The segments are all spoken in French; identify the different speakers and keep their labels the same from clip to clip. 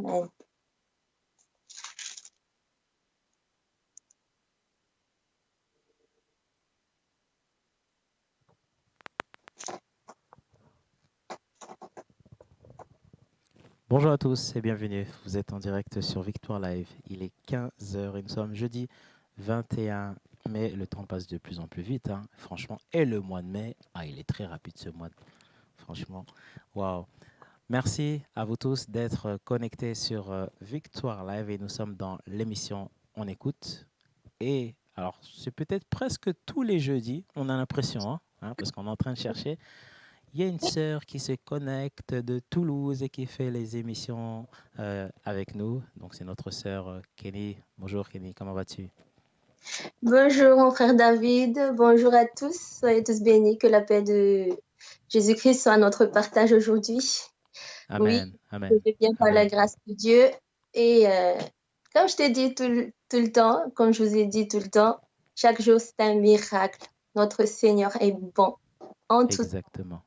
Speaker 1: Amen.
Speaker 2: Bonjour à tous et bienvenue. Vous êtes en direct sur Victoire Live. Il est 15 heures et nous sommes jeudi 21 mai. Le temps passe de plus en plus vite, hein. Franchement. Et le mois de mai, il est très rapide ce mois. Franchement, waouh. Merci à vous tous d'être connectés sur Victoire Live et nous sommes dans l'émission On écoute. Et alors, c'est peut-être presque tous les jeudis, on a l'impression, parce qu'on est en train de chercher. Il y a une sœur qui se connecte de Toulouse et qui fait les émissions avec nous. Donc, c'est notre sœur Kenny. Bonjour Kenny, comment vas-tu?
Speaker 1: Bonjour mon frère David, bonjour à tous, soyez tous bénis, que la paix de Jésus-Christ soit notre partage aujourd'hui. Oui,
Speaker 2: Amen,
Speaker 1: je
Speaker 2: amen,
Speaker 1: vais bien par la
Speaker 2: amen.
Speaker 1: grâce de Dieu. Et comme je t'ai dit tout le temps, comme je vous ai dit tout le temps, chaque jour c'est un miracle. Notre Seigneur est bon en tout
Speaker 2: Exactement.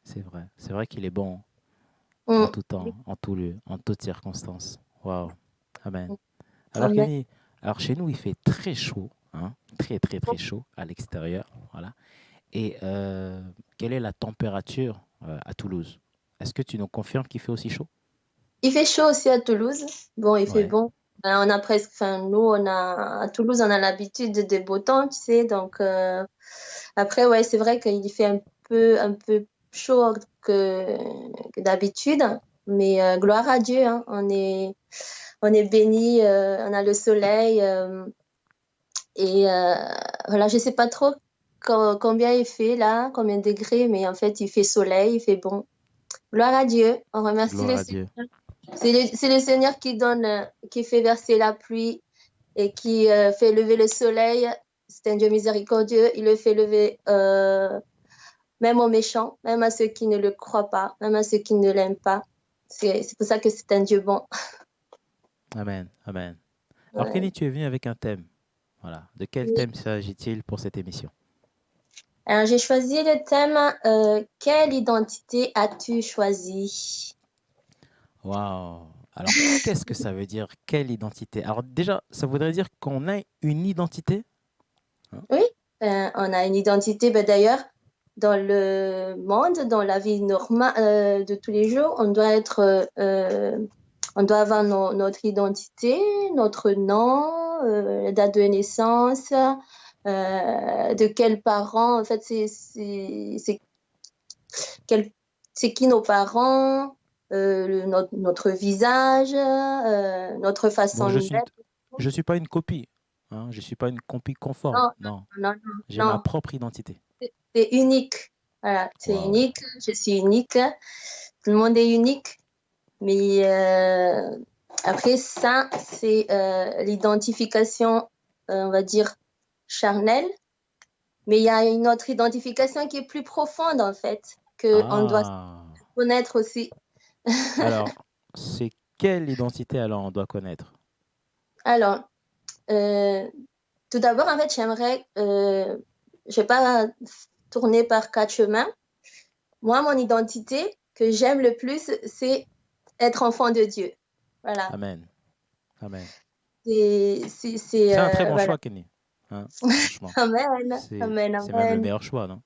Speaker 2: C'est vrai qu'il est bon en
Speaker 1: temps.
Speaker 2: tout temps, en tout lieu, en toutes circonstances. Waouh, amen. Alors
Speaker 1: Amen.
Speaker 2: Kenny, alors chez nous il fait très chaud, hein, très très très chaud à l'extérieur, voilà. Et quelle est la température à Toulouse? Est-ce que tu nous confirmes qu'il fait aussi chaud?
Speaker 1: Il fait chaud aussi à Toulouse. Bon, il fait
Speaker 2: Ouais,
Speaker 1: bon. On a presque, nous, à Toulouse, on a l'habitude des beaux temps, tu sais. Donc, après, ouais, c'est vrai qu'il fait un peu chaud que d'habitude. Mais gloire à Dieu, hein. On est béni, on a le soleil. Et voilà, je sais pas trop combien il fait là, combien de degrés, mais en fait, il fait soleil, il fait bon. Gloire à Dieu. On remercie
Speaker 2: gloire
Speaker 1: le
Speaker 2: à Dieu.
Speaker 1: Seigneur. C'est le Seigneur qui donne, qui fait verser la pluie et qui fait lever le soleil. C'est un Dieu miséricordieux. Il le fait lever même aux méchants, même à ceux qui ne le croient pas, même à ceux qui ne l'aiment pas. C'est pour ça que c'est un Dieu bon.
Speaker 2: Amen, amen. Alors
Speaker 1: Ouais.
Speaker 2: Kenny, tu es venu avec un thème. Voilà. De quel
Speaker 1: Oui.
Speaker 2: thème s'agit-il pour cette émission?
Speaker 1: Alors, j'ai choisi le thème quelle identité as-tu choisi?
Speaker 2: Waouh. Alors, qu'est-ce que ça veut dire? Quelle identité? Alors déjà, ça voudrait dire qu'on a une identité, hein?
Speaker 1: Oui, on a une identité. Ben, d'ailleurs, dans le monde, dans la vie normale de tous les jours, on doit avoir notre identité, notre nom, la date de naissance, de quels parents. En fait, quel- c'est qui nos parents, notre visage, notre
Speaker 2: Bon,
Speaker 1: façon d'être.
Speaker 2: je suis pas une copie, hein? Je suis pas une copie conforme.
Speaker 1: Non,
Speaker 2: Non,
Speaker 1: non, non,
Speaker 2: j'ai ma
Speaker 1: non.
Speaker 2: propre identité.
Speaker 1: C'est unique. Voilà, c'est
Speaker 2: Waouh.
Speaker 1: unique. Je suis unique. Tout le monde est unique. Mais après ça, c'est l'identification, on va dire, charnelle. Mais il y a une autre identification qui est plus profonde, en fait, qu'on doit
Speaker 2: Ah.
Speaker 1: connaître aussi.
Speaker 2: Alors, c'est quelle identité alors on doit connaître?
Speaker 1: Alors, euh, tout d'abord, en fait, je vais pas tourner par quatre chemins. Moi, mon identité que j'aime le plus, c'est être enfant de Dieu. Voilà.
Speaker 2: Amen. Amen. C'est un très bon
Speaker 1: Voilà.
Speaker 2: choix, Kenny, hein, franchement.
Speaker 1: Amen, amen,
Speaker 2: C'est même le
Speaker 1: amen.
Speaker 2: meilleur choix, non?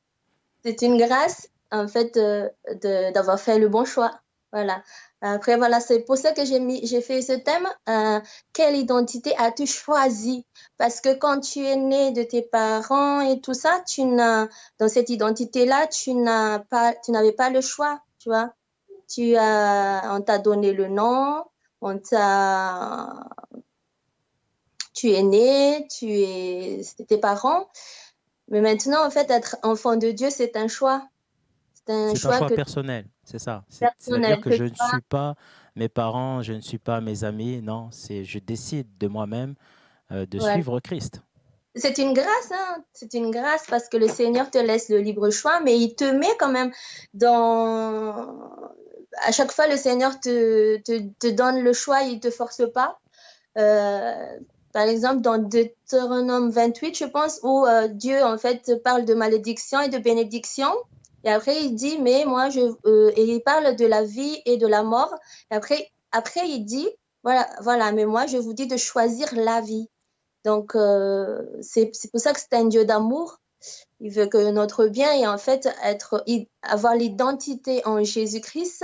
Speaker 1: C'est une grâce, en fait, d'avoir fait le bon choix. Voilà. Après, voilà, c'est pour ça que j'ai fait ce thème. Quelle identité as-tu choisi? Parce que quand tu es né de tes parents et tout ça, dans cette identité-là, tu n'avais pas le choix, tu vois. On t'a donné le nom, on t'a, tu es né, c'était tes parents. Mais maintenant, en fait, être enfant de Dieu, c'est un choix. C'est un
Speaker 2: C'est un
Speaker 1: choix
Speaker 2: choix
Speaker 1: que
Speaker 2: personnel, c'est ça. C'est-à-dire
Speaker 1: personnel,
Speaker 2: que
Speaker 1: que
Speaker 2: je ne
Speaker 1: toi,
Speaker 2: suis pas mes parents, je ne suis pas mes amis. Non, je décide de moi-même de
Speaker 1: voilà.
Speaker 2: suivre Christ.
Speaker 1: C'est une grâce, hein. C'est une grâce parce que le Seigneur te laisse le libre choix, mais il te met quand même dans. À chaque fois, le Seigneur te donne le choix, il ne te force pas. Euh, Par exemple, dans Deutéronome 28, je pense, où Dieu, en fait, parle de malédiction et de bénédiction. Et après, il dit, mais moi, et il parle de la vie et de la mort. Et après, après, il dit, voilà, mais moi, je vous dis de choisir la vie. Donc, c'est pour ça que c'est un Dieu d'amour. Il veut que notre bien et en fait avoir l'identité en Jésus-Christ,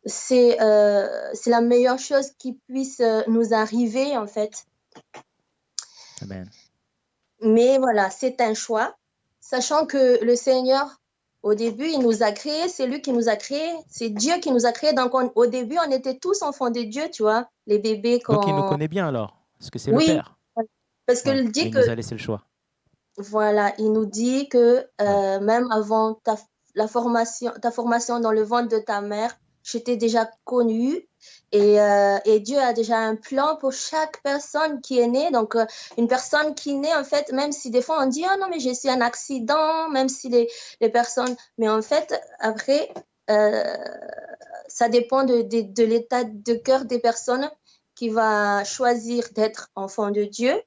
Speaker 1: c'est la meilleure chose qui puisse nous arriver en fait.
Speaker 2: Amen.
Speaker 1: Mais voilà, c'est un choix, sachant que le Seigneur, au début, il nous a créés, c'est lui qui nous a créés, c'est Dieu qui nous a créés. Donc, au début, on était tous enfants de Dieu, tu vois, les bébés
Speaker 2: Donc, il nous
Speaker 1: quand...
Speaker 2: connaît bien alors, parce que c'est le
Speaker 1: Oui,
Speaker 2: Père.
Speaker 1: parce
Speaker 2: Ouais.
Speaker 1: qu'il
Speaker 2: Et
Speaker 1: dit
Speaker 2: il
Speaker 1: que,
Speaker 2: nous a laissé le choix.
Speaker 1: voilà, il nous dit que
Speaker 2: Ouais.
Speaker 1: même avant ta formation dans le ventre de ta mère, je t'ai déjà connu et Dieu a déjà un plan pour chaque personne qui est née. Donc, une personne qui naît, en fait, même si des fois on dit, oh non, mais j'ai su un accident, même si les personnes... Mais en fait, après, euh, ça dépend de l'état de cœur des personnes qui va choisir d'être enfant de Dieu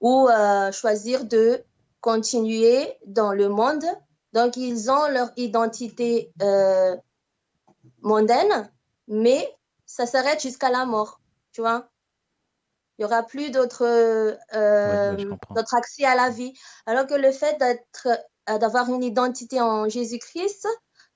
Speaker 1: ou choisir de continuer dans le monde. Donc, ils ont leur identité mondaine, mais ça s'arrête jusqu'à la mort, tu vois. Il n'y aura plus
Speaker 2: Je comprends.
Speaker 1: d'autres accès à la vie. Alors que le fait d'avoir une identité en Jésus-Christ,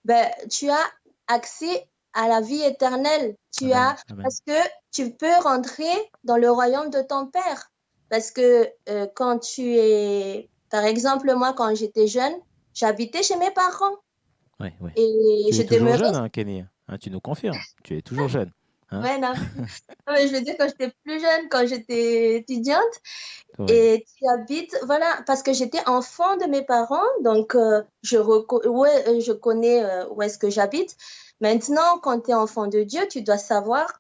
Speaker 1: ben, tu as accès à la vie éternelle.
Speaker 2: Amen. Amen.
Speaker 1: Parce que tu peux rentrer dans le royaume de ton Père. Parce que quand tu es, par exemple, moi, quand j'étais jeune, j'habitais chez mes parents
Speaker 2: Oui, oui.
Speaker 1: et
Speaker 2: Tu
Speaker 1: je
Speaker 2: es toujours
Speaker 1: demeurais.
Speaker 2: jeune, hein, Kenny. Hein, tu nous confirmes. Tu es toujours jeune. Hein?
Speaker 1: Ouais, non, non, mais je veux dire, quand j'étais plus jeune, quand j'étais étudiante,
Speaker 2: Oui.
Speaker 1: et tu habites, voilà, parce que j'étais enfant de mes parents, donc je connais où est-ce que j'habite. Maintenant, quand tu es enfant de Dieu, tu dois savoir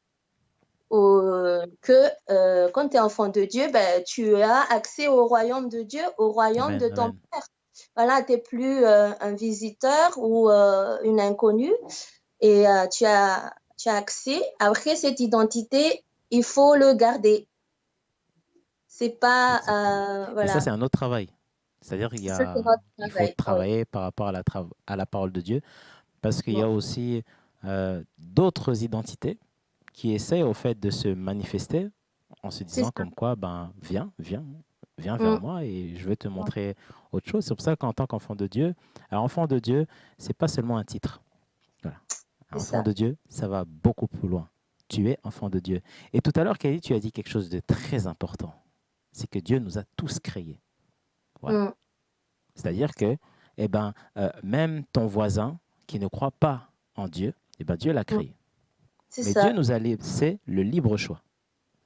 Speaker 1: que quand tu es enfant de Dieu, ben, tu as accès au royaume de Dieu, au royaume
Speaker 2: Amen.
Speaker 1: de ton
Speaker 2: Amen.
Speaker 1: Père. Voilà, tu n'es plus un visiteur ou une inconnue et tu as accès. Après, cette identité, il faut le garder. C'est pas,
Speaker 2: Exactement. Et ça,
Speaker 1: voilà,
Speaker 2: c'est un autre travail. C'est-à-dire
Speaker 1: ça c'est notre
Speaker 2: il faut
Speaker 1: travail. Oui.
Speaker 2: travailler par rapport à la parole de Dieu, parce qu'il y
Speaker 1: Bon,
Speaker 2: a aussi d'autres identités qui essaient au fait de se manifester en se
Speaker 1: c'est
Speaker 2: disant
Speaker 1: ça.
Speaker 2: comme quoi, ben, viens vers
Speaker 1: Mm,
Speaker 2: moi et je vais te
Speaker 1: mm,
Speaker 2: montrer autre chose. C'est pour ça qu'en tant qu'enfant de Dieu, alors enfant de Dieu, c'est pas seulement un titre. Voilà.
Speaker 1: c'est
Speaker 2: Enfant
Speaker 1: ça.
Speaker 2: de Dieu, ça va beaucoup plus loin. Tu es enfant de Dieu. Et tout à l'heure, Kelly, tu as dit quelque chose de très important. C'est que Dieu nous a tous créés. Voilà.
Speaker 1: Mm,
Speaker 2: C'est-à-dire que même ton voisin qui ne croit pas en Dieu, Dieu l'a
Speaker 1: mm,
Speaker 2: créé.
Speaker 1: c'est
Speaker 2: Mais Dieu
Speaker 1: ça.
Speaker 2: nous a laissé le libre choix.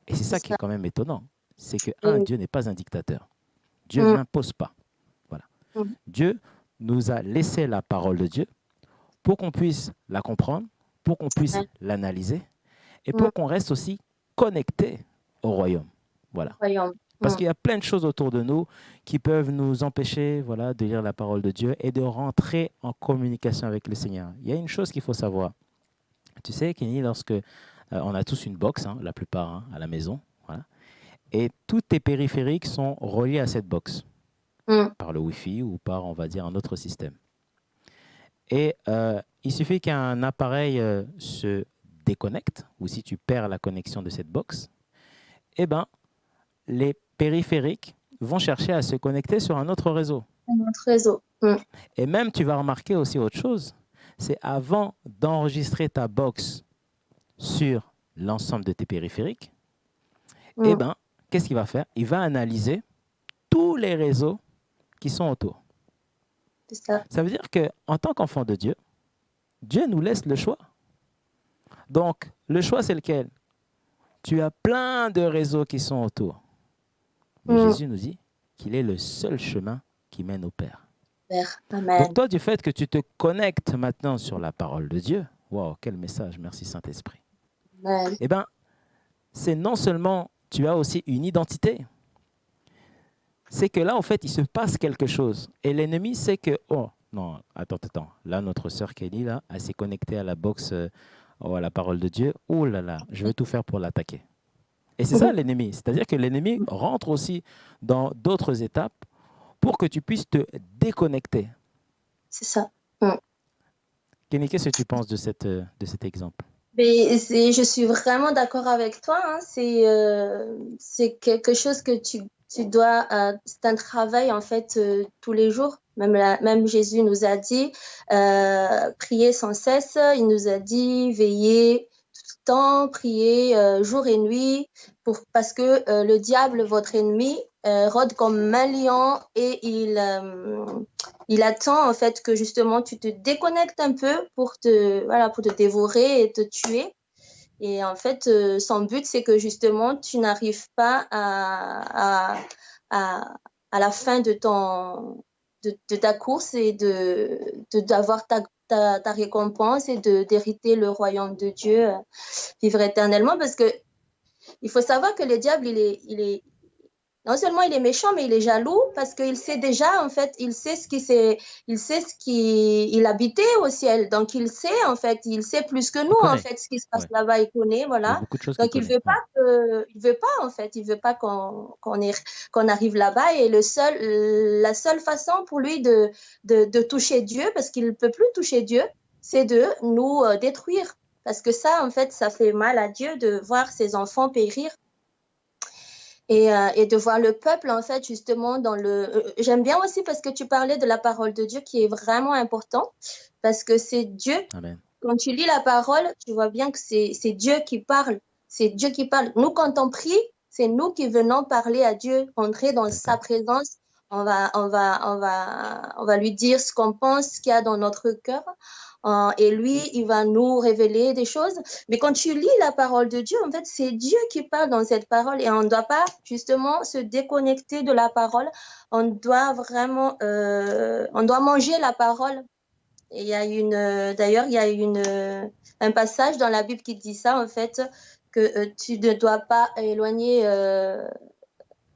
Speaker 2: Et c'est
Speaker 1: C'est
Speaker 2: ça qui est
Speaker 1: ça.
Speaker 2: quand même étonnant. C'est que, un,
Speaker 1: Oui.
Speaker 2: Dieu n'est pas un dictateur. Dieu
Speaker 1: Mm,
Speaker 2: n'impose pas. Voilà.
Speaker 1: mm,
Speaker 2: Dieu nous a laissé la parole de Dieu pour qu'on puisse la comprendre, pour qu'on puisse
Speaker 1: ouais,
Speaker 2: l'analyser et
Speaker 1: mm,
Speaker 2: pour qu'on reste aussi connecté au royaume. Voilà.
Speaker 1: voyons.
Speaker 2: Parce
Speaker 1: Mm,
Speaker 2: qu'il y a plein de choses autour de nous qui peuvent nous empêcher voilà, de lire la parole de Dieu et de rentrer en communication avec le Seigneur. Il y a une chose qu'il faut savoir. Tu sais, Kenny, lorsque on a tous une box, hein, la plupart à la maison, voilà, et tous tes périphériques sont reliés à cette box
Speaker 1: mm,
Speaker 2: par le Wi-Fi ou par, on va dire, un autre système. Et il suffit qu'un appareil se déconnecte, ou si tu perds la connexion de cette box, eh ben, les périphériques vont chercher à se connecter sur un autre réseau.
Speaker 1: notre réseau. Mm,
Speaker 2: Et même, tu vas remarquer aussi autre chose, c'est avant d'enregistrer ta box sur l'ensemble de tes périphériques, eh
Speaker 1: mm,
Speaker 2: ben, qu'est-ce qu'il va faire? Il va analyser tous les réseaux qui sont autour.
Speaker 1: c'est ça.
Speaker 2: Ça veut dire qu'en tant qu'enfant de Dieu, Dieu nous laisse le choix. Donc, le choix, c'est lequel? Tu as plein de réseaux qui sont autour. Mais
Speaker 1: Mm,
Speaker 2: Jésus nous dit qu'il est le seul chemin qui mène au Père.
Speaker 1: Père.
Speaker 2: Donc
Speaker 1: Amen.
Speaker 2: toi, du fait que tu te connectes maintenant sur la parole de Dieu, waouh, quel message, merci Saint-Esprit.
Speaker 1: Amen.
Speaker 2: Eh bien, c'est non seulement tu as aussi une identité, c'est que là, en fait, il se passe quelque chose. Et l'ennemi sait que, oh, non, attends, là, notre sœur Kelly, là, elle s'est connectée à la box, à la parole de Dieu. Oh là là, je vais tout faire pour l'attaquer. Et c'est ça l'ennemi. C'est-à-dire que l'ennemi rentre aussi dans d'autres étapes pour que tu puisses te déconnecter.
Speaker 1: C'est ça. Mm.
Speaker 2: Kenny, qu'est-ce que tu penses de cet exemple?
Speaker 1: Mais je suis vraiment d'accord avec toi, hein. C'est quelque chose que tu dois, c'est un travail en fait tous les jours. Même Jésus nous a dit prier sans cesse. Il nous a dit veiller tout le temps, prier jour et nuit, parce que le diable, votre ennemi, rôde comme un lion et il attend en fait que justement tu te déconnectes un peu pour te dévorer et te tuer. Et en fait, son but, c'est que justement, tu n'arrives pas à, à la fin de ta course et d'avoir ta récompense et d'hériter le royaume de Dieu, vivre éternellement. Parce que il faut savoir que le diable, non seulement il est méchant, mais il est jaloux parce qu'il sait déjà, en fait, il sait ce qui, il habitait au ciel. Donc, il sait, en fait, il sait plus que
Speaker 2: Il
Speaker 1: nous, en
Speaker 2: connaît.
Speaker 1: fait, ce qui se passe
Speaker 2: Ouais.
Speaker 1: là-bas, il connaît,
Speaker 2: Il y a
Speaker 1: voilà.
Speaker 2: beaucoup de choses qu'il
Speaker 1: Donc,
Speaker 2: connaît. Ouais.
Speaker 1: il veut pas, en fait, il veut pas qu'on arrive là-bas. Et la seule façon pour lui de toucher Dieu, parce qu'il ne peut plus toucher Dieu, c'est de nous détruire. Parce que ça, en fait, ça fait mal à Dieu de voir ses enfants périr et de voir le peuple, en fait, justement, dans le... J'aime bien aussi parce que tu parlais de la parole de Dieu qui est vraiment important, parce que c'est Dieu.
Speaker 2: Amen.
Speaker 1: Quand tu lis la parole, tu vois bien que c'est Dieu qui parle. C'est Dieu qui parle. Nous, quand on prie, c'est nous qui venons parler à Dieu, entrer dans sa
Speaker 2: D'accord.
Speaker 1: présence. On va lui dire ce qu'on pense, ce qu'il y a dans notre cœur. Et lui, il va nous révéler des choses. Mais quand tu lis la parole de Dieu, en fait, c'est Dieu qui parle dans cette parole et on ne doit pas justement se déconnecter de la parole. On doit vraiment, on doit manger la parole. Et d'ailleurs, il y a un passage dans la Bible qui dit ça, en fait, que tu ne dois pas éloigner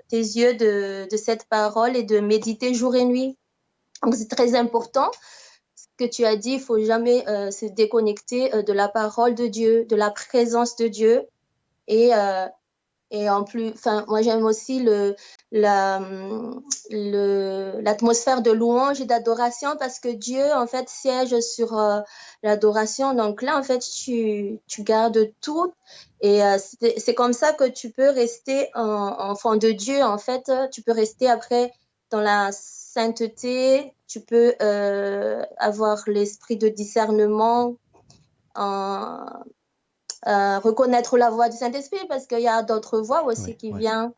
Speaker 1: tes yeux de cette parole et de méditer jour et nuit. Donc, c'est très important ce que tu as dit, il faut jamais se déconnecter de la parole de Dieu, de la présence de Dieu. Et, euh, et en plus, enfin, moi j'aime aussi l'atmosphère de louange et d'adoration parce que Dieu en fait siège sur l'adoration. Donc là en fait tu gardes tout et c'est comme ça que tu peux rester enfant de Dieu. En fait, tu peux rester après dans la sainteté. Tu peux avoir l'esprit de discernement. En, reconnaître la voix du Saint-Esprit parce qu'il y a d'autres voix aussi
Speaker 2: Oui,
Speaker 1: qui
Speaker 2: oui.
Speaker 1: viennent.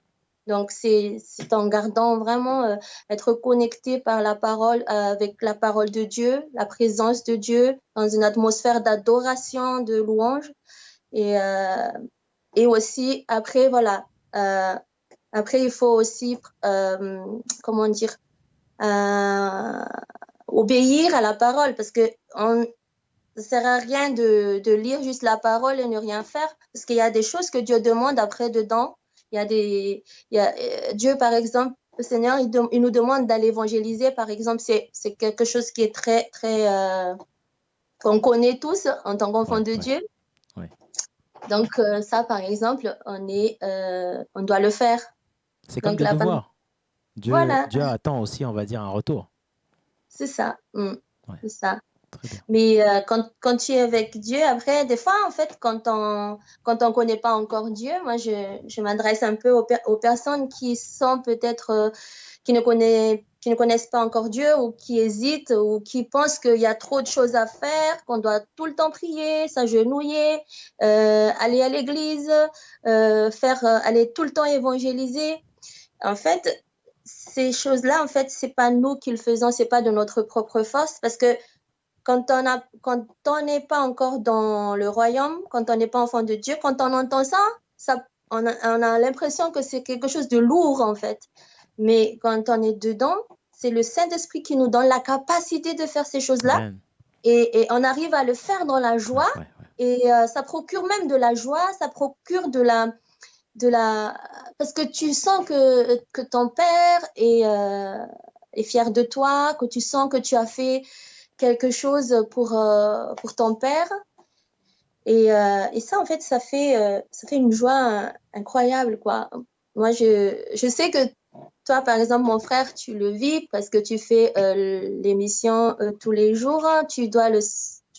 Speaker 1: Donc, c'est en gardant vraiment être connecté par la parole, avec la parole de Dieu, la présence de Dieu, dans une atmosphère d'adoration, de louange. Et, euh, et aussi, après, voilà, après, il faut aussi, comment dire, euh, obéir à la parole parce que ça sert à rien de lire juste la parole et ne rien faire, parce qu'il y a des choses que Dieu demande après dedans. Dieu, par exemple, le Seigneur, il nous demande d'aller évangéliser, par exemple, c'est quelque chose qui est très, très, qu'on connaît tous en tant qu'enfant
Speaker 2: Ouais,
Speaker 1: de
Speaker 2: ouais,
Speaker 1: Dieu.
Speaker 2: ouais.
Speaker 1: Donc, ça, par exemple, on doit le faire.
Speaker 2: C'est comme
Speaker 1: Donc,
Speaker 2: des devoirs.
Speaker 1: voilà,
Speaker 2: Dieu attend aussi, on va dire, un retour.
Speaker 1: c'est ça.
Speaker 2: Ouais,
Speaker 1: C'est ça.
Speaker 2: très bien.
Speaker 1: Mais quand tu es avec Dieu, après, des fois, en fait, quand on connaît pas encore Dieu, moi, je m'adresse un peu aux personnes qui sont peut-être, qui ne connaissent pas encore Dieu ou qui hésitent ou qui pensent qu'il y a trop de choses à faire, qu'on doit tout le temps prier, s'agenouiller, aller à l'église, aller tout le temps évangéliser. En fait, ces choses-là, en fait, c'est pas nous qui le faisons, c'est pas de notre propre force parce que quand on n'est pas encore dans le royaume, quand on n'est pas enfant de Dieu, quand on entend ça, on a l'impression que c'est quelque chose de lourd en fait. Mais quand on est dedans, c'est le Saint-Esprit qui nous donne la capacité de faire ces choses-là
Speaker 2: Amen.
Speaker 1: et on arrive à le faire dans la
Speaker 2: Ouais,
Speaker 1: joie
Speaker 2: ouais, ouais.
Speaker 1: et ça procure même de la joie, ça procure de la... Parce que tu sens que ton père est fier de toi, que tu sens que tu as fait quelque chose pour ton père. Et ça, en fait, ça fait une joie incroyable, quoi. Moi, je sais que toi, par exemple, mon frère, tu le vis parce que tu fais l'émission tous les jours. Hein.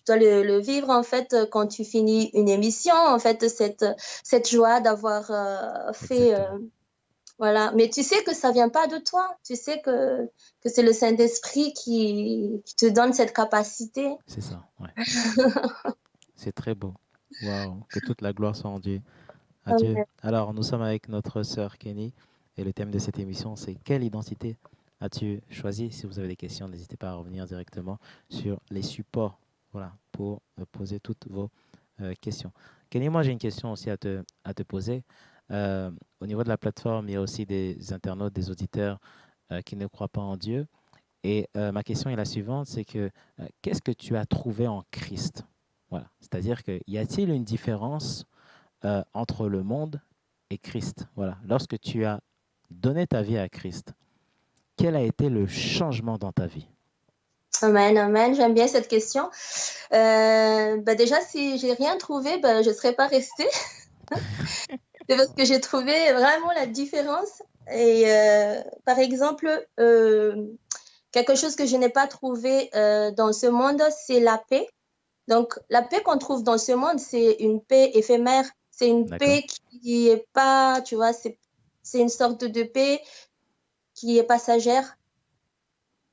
Speaker 1: dois le vivre, en fait, quand tu finis une émission, en fait, cette joie d'avoir fait...
Speaker 2: Exactement.
Speaker 1: voilà. Mais tu sais que ça vient pas de toi. Tu sais que c'est le Saint-Esprit qui te donne cette capacité.
Speaker 2: C'est ça, ouais. C'est très beau. Waouh, que toute la gloire soit rendue à Dieu.
Speaker 1: Amen.
Speaker 2: Alors, nous sommes avec notre sœur Kenny et le thème de cette émission, c'est quelle identité as-tu choisi? Si vous avez des questions, n'hésitez pas à revenir directement sur les supports, voilà, pour poser toutes vos questions. Kenny, moi j'ai une question aussi à te poser. Au niveau de la plateforme, il y a aussi des internautes, des auditeurs qui ne croient pas en Dieu. Et ma question est la suivante, c'est que qu'est-ce que tu as trouvé en Christ? Voilà. C'est-à-dire que y a-t-il une différence entre le monde et Christ? Voilà. Lorsque tu as donné ta vie à Christ, quel a été le changement dans ta vie?
Speaker 1: Amen, amen. J'aime bien cette question. Bah déjà, si j'ai rien trouvé, bah, je ne serais pas restée. C'est parce que j'ai trouvé vraiment la différence. Et par exemple, quelque chose que je n'ai pas trouvé dans ce monde, c'est la paix. Donc, la paix qu'on trouve dans ce monde, c'est une paix éphémère. C'est une
Speaker 2: D'accord?
Speaker 1: paix qui est pas, tu vois, c'est une sorte de paix qui est passagère.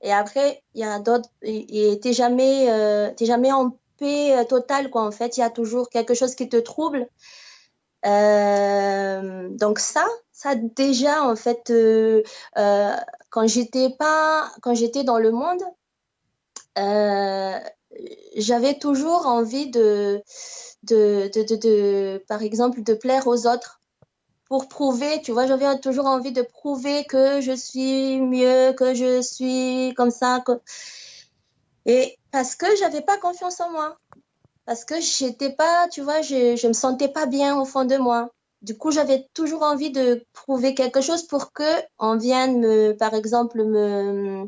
Speaker 1: Et après, il y a d'autres, et t'es jamais en paix totale, quoi. En fait, il y a toujours quelque chose qui te trouble. Donc ça déjà, en fait, quand j'étais dans le monde, euh, j'avais toujours envie par exemple, de plaire aux autres pour prouver, tu vois, j'avais toujours envie de prouver que je suis mieux, que je suis comme ça. Et parce que j'avais pas confiance en moi, parce que j'étais pas, tu vois, je me sentais pas bien au fond de moi. Du coup, j'avais toujours envie de prouver quelque chose pour que on vienne par exemple, me,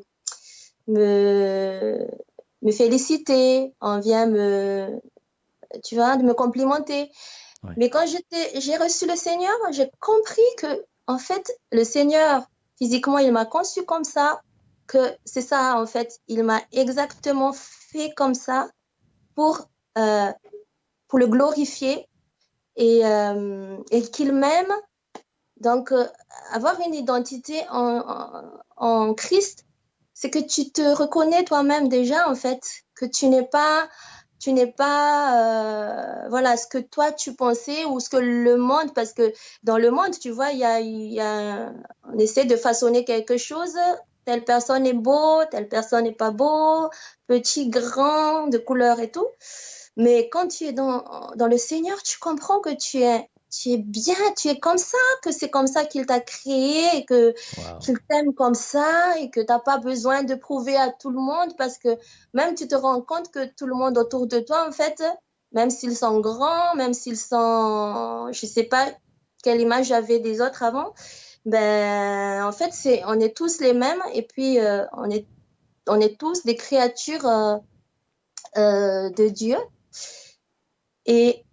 Speaker 1: me féliciter, on vient tu vois, de me complimenter.
Speaker 2: Oui.
Speaker 1: Mais quand j'ai reçu le Seigneur, j'ai compris que, en fait, le Seigneur, physiquement, il m'a conçu comme ça, que c'est ça, en fait, il m'a exactement fait comme ça pour, euh, pour le glorifier et qu'il m'aime. Donc, avoir une identité en Christ, c'est que tu te reconnais toi-même déjà, en fait, que tu n'es pas voilà, ce que toi tu pensais ou ce que le monde, parce que dans le monde, tu vois, on essaie de façonner quelque chose. Telle personne est beau, telle personne n'est pas beau, petit, grand, de couleur et tout. Mais quand tu es dans le Seigneur, tu comprends que tu es bien, tu es comme ça, que c'est comme ça qu'il t'a créé et
Speaker 2: Waouh.
Speaker 1: qu'il t'aime comme ça et que tu n'as pas besoin de prouver à tout le monde parce que même tu te rends compte que tout le monde autour de toi, en fait, même s'ils sont grands, même s'ils sont, je sais pas quelle image j'avais des autres avant, ben, en fait, on est tous les mêmes et puis on est tous des créatures de Dieu. Et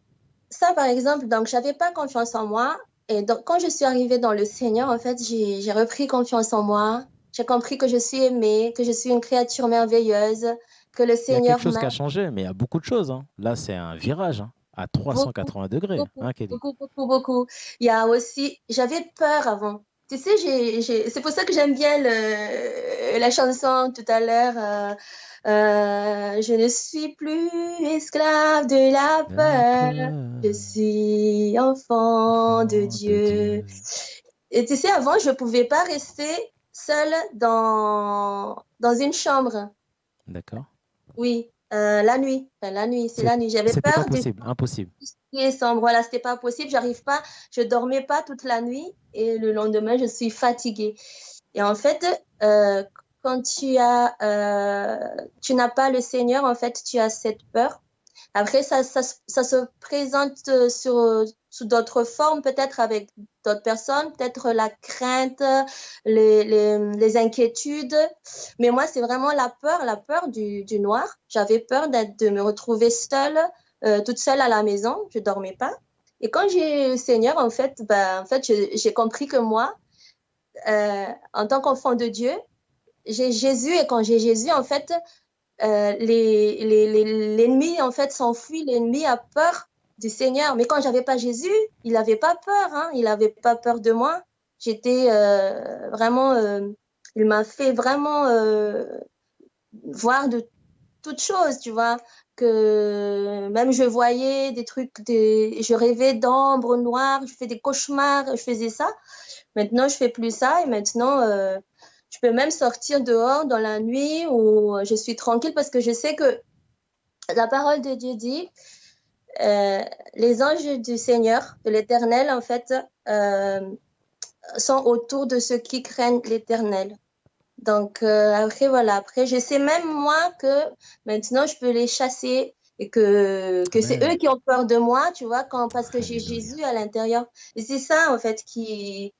Speaker 1: ça, par exemple, donc, j'avais pas confiance en moi. Et donc, quand je suis arrivée dans le Seigneur, en fait, j'ai repris confiance en moi. J'ai compris que je suis aimée, que je suis une créature merveilleuse, que le
Speaker 2: Il y a quelque
Speaker 1: Seigneur
Speaker 2: chose qui
Speaker 1: m'aime
Speaker 2: a changé, mais il y a beaucoup de choses, hein. Là, c'est un virage, hein, à
Speaker 1: beaucoup,
Speaker 2: 380 degrés,
Speaker 1: beaucoup,
Speaker 2: hein, Kelly?
Speaker 1: beaucoup, beaucoup, beaucoup. Il y a aussi, j'avais peur avant. Tu sais, c'est pour ça que j'aime bien la chanson tout à l'heure. Je ne suis plus esclave de la
Speaker 2: De la
Speaker 1: peur,
Speaker 2: peur,
Speaker 1: je suis enfant de
Speaker 2: enfant de
Speaker 1: Dieu.
Speaker 2: Dieu.
Speaker 1: Et tu sais, avant, je ne pouvais pas rester seule dans une chambre.
Speaker 2: D'accord?
Speaker 1: Oui, la nuit. Enfin, la nuit, c'est
Speaker 2: C'est-
Speaker 1: la nuit. J'avais
Speaker 2: C'était pas
Speaker 1: peur de
Speaker 2: possible, impossible.
Speaker 1: tout ce qui est sombre. Voilà, c'était pas possible. J'arrive pas, je dormais pas toute la nuit et le lendemain, je suis fatiguée. Et en fait, quand tu n'as pas le Seigneur, en fait, tu as cette peur. Après, ça se présente sous d'autres formes, peut-être avec d'autres personnes, peut-être la crainte, les inquiétudes. Mais moi, c'est vraiment la peur du noir. J'avais peur de me retrouver seule, toute seule à la maison. Je dormais pas. Et quand j'ai eu le Seigneur, en fait, j'ai compris que moi, en tant qu'enfant de Dieu, j'ai Jésus et quand j'ai Jésus, en fait, l'ennemi, en fait, s'enfuit, l'ennemi a peur du Seigneur. Mais quand j'avais pas Jésus, il n'avait pas peur, hein, il n'avait pas peur de moi. J'étais vraiment, il m'a fait vraiment voir de toutes choses, tu vois, que même je voyais des trucs, je rêvais d'ombre noire, je fais des cauchemars, je faisais ça. Maintenant, je fais plus ça et maintenant, je peux même sortir dehors dans la nuit où je suis tranquille parce que je sais que la parole de Dieu dit, les anges du Seigneur, de l'Éternel, en fait, sont autour de ceux qui craignent l'Éternel. Donc, après, voilà. Après, je sais même moi que maintenant, je peux les chasser et que c'est eux qui ont peur de moi, tu vois, parce que j'ai Jésus à l'intérieur. Et c'est ça, en fait, qui...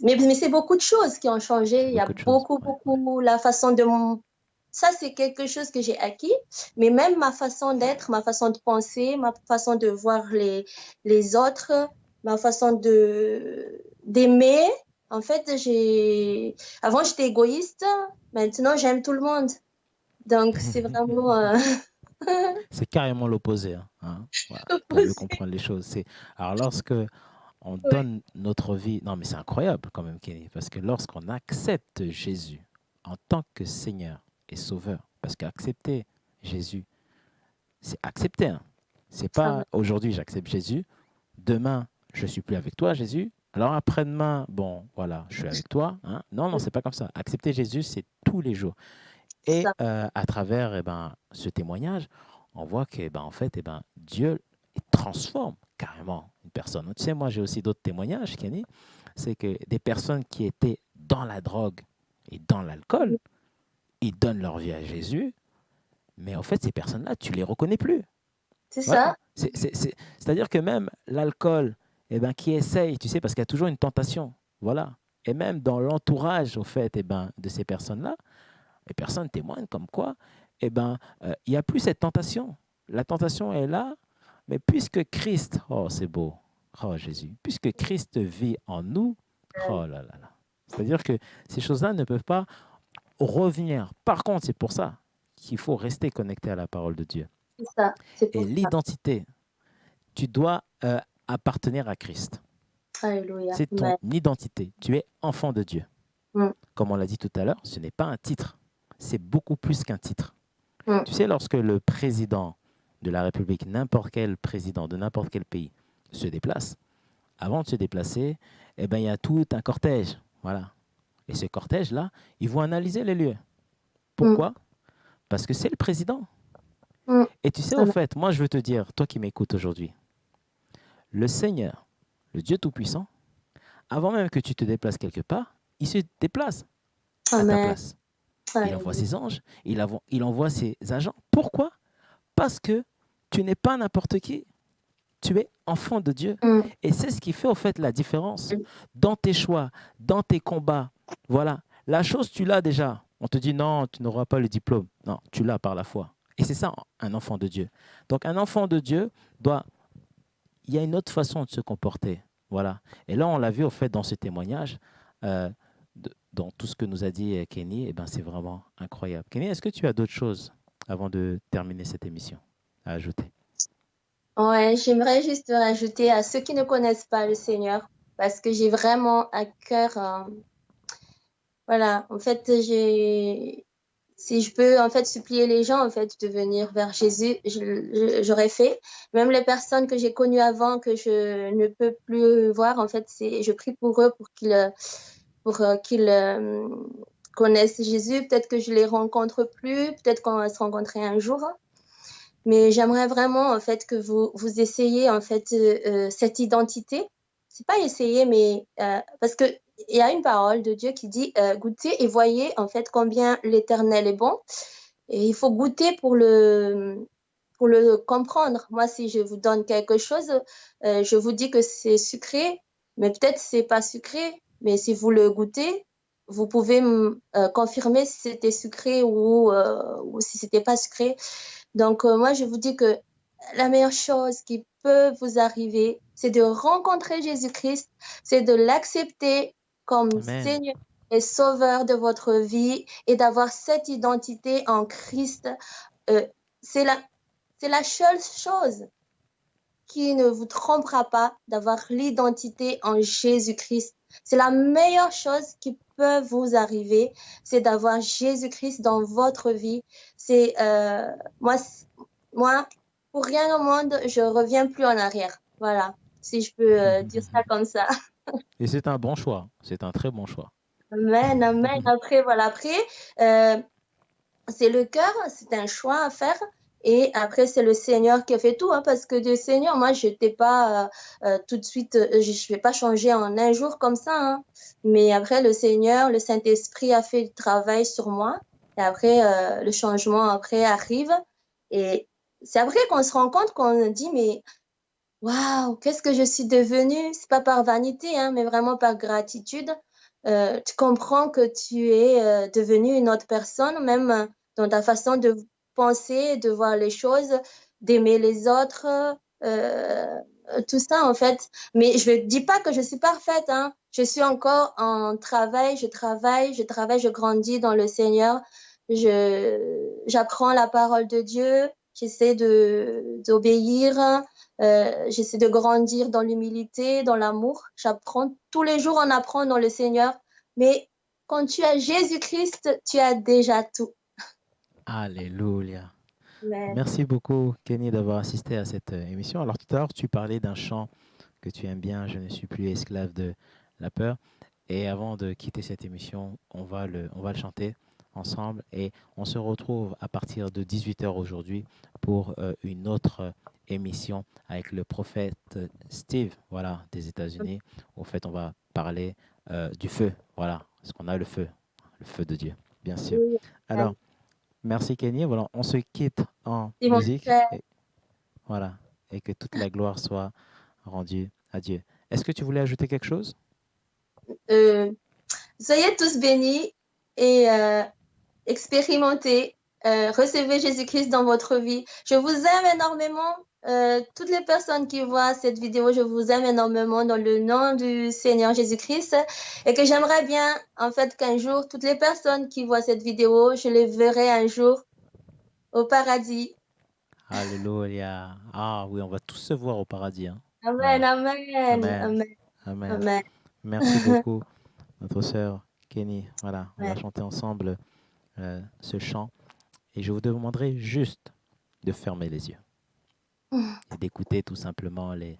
Speaker 1: Mais c'est beaucoup de choses qui ont changé. Il y a beaucoup la façon de... Ça, c'est quelque chose que j'ai acquis, mais même ma façon d'être, ma façon de penser, ma façon de voir les autres, ma façon d'aimer. En fait, avant, j'étais égoïste. Maintenant, j'aime tout le monde. Donc, c'est vraiment...
Speaker 2: C'est carrément l'opposé. Hein, voilà, pour mieux comprendre les choses. Alors, lorsque on donne notre vie... Non, mais c'est incroyable quand même, Kenny, parce que lorsqu'on accepte Jésus en tant que Seigneur et Sauveur, parce qu'accepter Jésus, c'est accepter. Hein. C'est pas aujourd'hui, j'accepte Jésus. Demain, je suis plus avec toi, Jésus. Alors après-demain, bon, voilà, je suis avec toi. Hein. Non, c'est pas comme ça. Accepter Jésus, c'est tous les jours. Et à travers ce témoignage, on voit que en fait, Dieu transforme carrément une personne. Tu sais, moi, j'ai aussi d'autres témoignages, Kenny. C'est que des personnes qui étaient dans la drogue et dans l'alcool, ils donnent leur vie à Jésus, mais en fait, ces personnes-là, tu les reconnais plus.
Speaker 1: C'est ça.
Speaker 2: C'est-à-dire que même l'alcool, qui essaye, tu sais, parce qu'il y a toujours une tentation. Voilà. Et même dans l'entourage, au fait, de ces personnes-là, les personnes témoignent comme quoi, il n'y a plus cette tentation. La tentation est là, mais puisque Christ, oh c'est beau, oh Jésus, puisque Christ vit en nous, oh là là là. C'est-à-dire que ces choses-là ne peuvent pas revenir. Par contre, c'est pour ça qu'il faut rester connecté à la parole de Dieu.
Speaker 1: C'est ça.
Speaker 2: Et l'identité, tu dois appartenir à Christ.
Speaker 1: Alléluia.
Speaker 2: C'est ton identité. Tu es enfant de Dieu. Comme on l'a dit tout à l'heure, ce n'est pas un titre. C'est beaucoup plus qu'un titre. Tu sais, lorsque le président de la République, n'importe quel président de n'importe quel pays, se déplace, avant de se déplacer, il y a tout un cortège. Voilà. Et ce cortège-là, ils vont analyser les lieux. Pourquoi? Parce que c'est le président. Et tu sais, au fait, moi, je veux te dire, toi qui m'écoutes aujourd'hui, le Seigneur, le Dieu Tout-Puissant, avant même que tu te déplaces quelque part, il se déplace à ta place. Il envoie ses anges, il envoie ses agents. Pourquoi? Parce que tu n'es pas n'importe qui. Tu es enfant de Dieu. Et c'est ce qui fait, au fait, la différence dans tes choix, dans tes combats. Voilà. La chose, tu l'as déjà. On te dit non, tu n'auras pas le diplôme. Non, tu l'as par la foi. Et c'est ça, un enfant de Dieu. Donc, un enfant de Dieu doit... Il y a une autre façon de se comporter. Voilà. Et là, on l'a vu, au fait, dans ce témoignage, dans tout ce que nous a dit Kenny, c'est vraiment incroyable. Kenny, est-ce que tu as d'autres choses avant de terminer cette émission à ajouter?
Speaker 1: Ouais, j'aimerais juste rajouter à ceux qui ne connaissent pas le Seigneur, parce que j'ai vraiment à cœur, voilà, en fait, si je peux en fait supplier les gens en fait de venir vers Jésus, j'aurais fait. Même les personnes que j'ai connues avant que je ne peux plus voir, en fait, je prie pour eux pour qu'ils connaissent Jésus. Peut-être que je les rencontre plus, peut-être qu'on va se rencontrer un jour. Mais j'aimerais vraiment en fait que vous essayiez en fait cette identité. C'est pas essayer, mais parce que il y a une parole de Dieu qui dit goûtez et voyez en fait combien l'Éternel est bon. Et il faut goûter pour le comprendre. Moi, si je vous donne quelque chose, je vous dis que c'est sucré, mais peut-être c'est pas sucré. Mais si vous le goûtez, vous pouvez confirmer si c'était sucré ou si c'était pas sucré. Donc, moi, je vous dis que la meilleure chose qui peut vous arriver, c'est de rencontrer Jésus-Christ, c'est de l'accepter comme Seigneur. et Sauveur de votre vie et d'avoir cette identité en Christ. C'est la seule chose qui ne vous trompera pas d'avoir l'identité en Jésus-Christ. C'est la meilleure chose qui peut vous arriver, c'est d'avoir Jésus-Christ dans votre vie. C'est moi, pour rien au monde, je reviens plus en arrière. Voilà, si je peux dire ça comme ça.
Speaker 2: Et c'est un bon choix. C'est un très bon choix.
Speaker 1: Amen, amen. Après, c'est le cœur, c'est un choix à faire. Et après, c'est le Seigneur qui a fait tout, hein, parce que le Seigneur, moi, je n'étais pas tout de suite, je ne vais pas changer en un jour comme ça. Hein. Mais après, le Seigneur, le Saint-Esprit a fait le travail sur moi. Et après, le changement après arrive. Et c'est après qu'on se rend compte qu'on dit, mais waouh, qu'est-ce que je suis devenue? C'est pas par vanité, hein, mais vraiment par gratitude. Tu comprends que tu es devenue une autre personne, même dans ta façon de penser, de voir les choses, d'aimer les autres, tout ça en fait. Mais je ne dis pas que je suis parfaite, hein. Je suis encore en travail, je grandis dans le Seigneur. J'apprends la parole de Dieu, j'essaie d'obéir. J'essaie de grandir dans l'humilité, dans l'amour. J'apprends tous les jours, on apprend dans le Seigneur. Mais quand tu as Jésus-Christ, tu as déjà tout.
Speaker 2: Alléluia.
Speaker 1: Amen.
Speaker 2: Merci beaucoup, Kenny, d'avoir assisté à cette émission. Alors, tout à l'heure, tu parlais d'un chant que tu aimes bien, Je ne suis plus esclave de la peur. Et avant de quitter cette émission, on va le chanter ensemble et on se retrouve à partir de 18 h aujourd'hui pour une autre émission avec le prophète Steve, voilà, des États-Unis. Au fait, on va parler du feu, voilà, parce qu'on a le feu de Dieu, bien sûr. Alors, merci Kenny, voilà, on se quitte en
Speaker 1: C'est mon
Speaker 2: musique
Speaker 1: frère.
Speaker 2: et voilà, et que toute la gloire soit rendue à Dieu. Est-ce que tu voulais ajouter quelque chose?
Speaker 1: Euh, Soyez tous bénis et expérimentez, recevez Jésus-Christ dans votre vie. Je vous aime énormément. Toutes les personnes qui voient cette vidéo, je vous aime énormément dans le nom du Seigneur Jésus-Christ et que j'aimerais bien, en fait, qu'un jour, toutes les personnes qui voient cette vidéo, je les verrai un jour au paradis.
Speaker 2: Alléluia. Ah oui, on va tous se voir au paradis, hein.
Speaker 1: Amen,
Speaker 2: Voilà.
Speaker 1: amen,
Speaker 2: Amen.
Speaker 1: amen,
Speaker 2: Amen.
Speaker 1: amen.
Speaker 2: Merci beaucoup, notre sœur Kenny. Voilà, on va
Speaker 1: Amen.
Speaker 2: chanter ensemble ce chant. Et je vous demanderai juste de fermer les yeux et d'écouter tout simplement les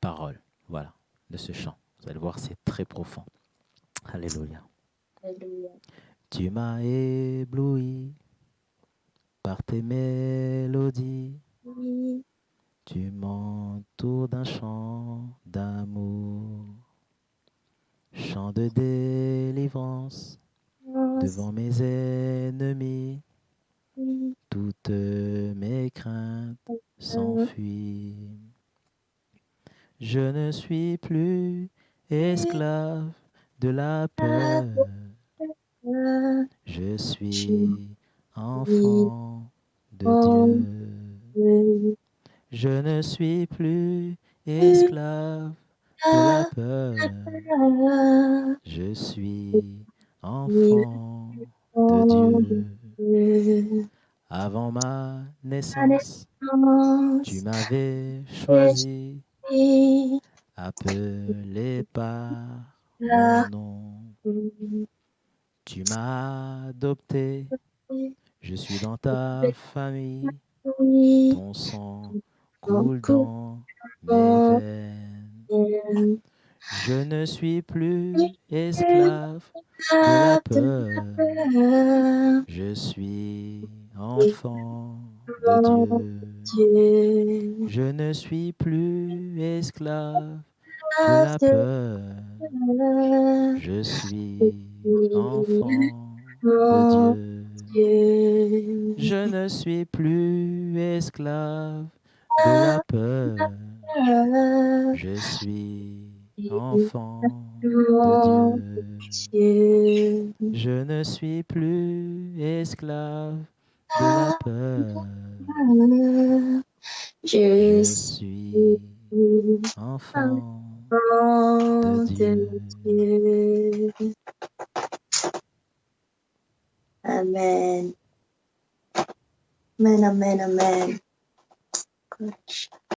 Speaker 2: paroles, voilà, de ce chant. Vous allez voir, c'est très profond. Alléluia.
Speaker 1: Alléluia.
Speaker 2: Tu m'as ébloui par tes mélodies.
Speaker 1: Oui,
Speaker 2: Tu m'entoures d'un chant d'amour, chant de délivrance devant mes ennemis.
Speaker 1: oui,
Speaker 2: Toutes mes craintes s'enfuient. Je ne suis plus esclave de la peur. Je suis enfant de Dieu. Je ne suis plus esclave de la peur. Je suis enfant de Dieu. Avant ma naissance, tu m'avais choisi, appelé par mon nom. Tu m'as adopté, je suis dans ta famille. Ton sang coule dans mes veines. Je ne suis plus esclave de la peur. Je suis enfant de Dieu. Je ne suis plus esclave de la peur. Je suis enfant de Dieu. Je ne suis plus esclave de la peur. Je suis enfant de Dieu. Je ne suis plus esclave de la peur.
Speaker 1: Je
Speaker 2: Je
Speaker 1: suis
Speaker 2: suis enfant de
Speaker 1: enfant de
Speaker 2: Dieu.
Speaker 1: Dieu. Amen. Amen, amen, amen. Coach.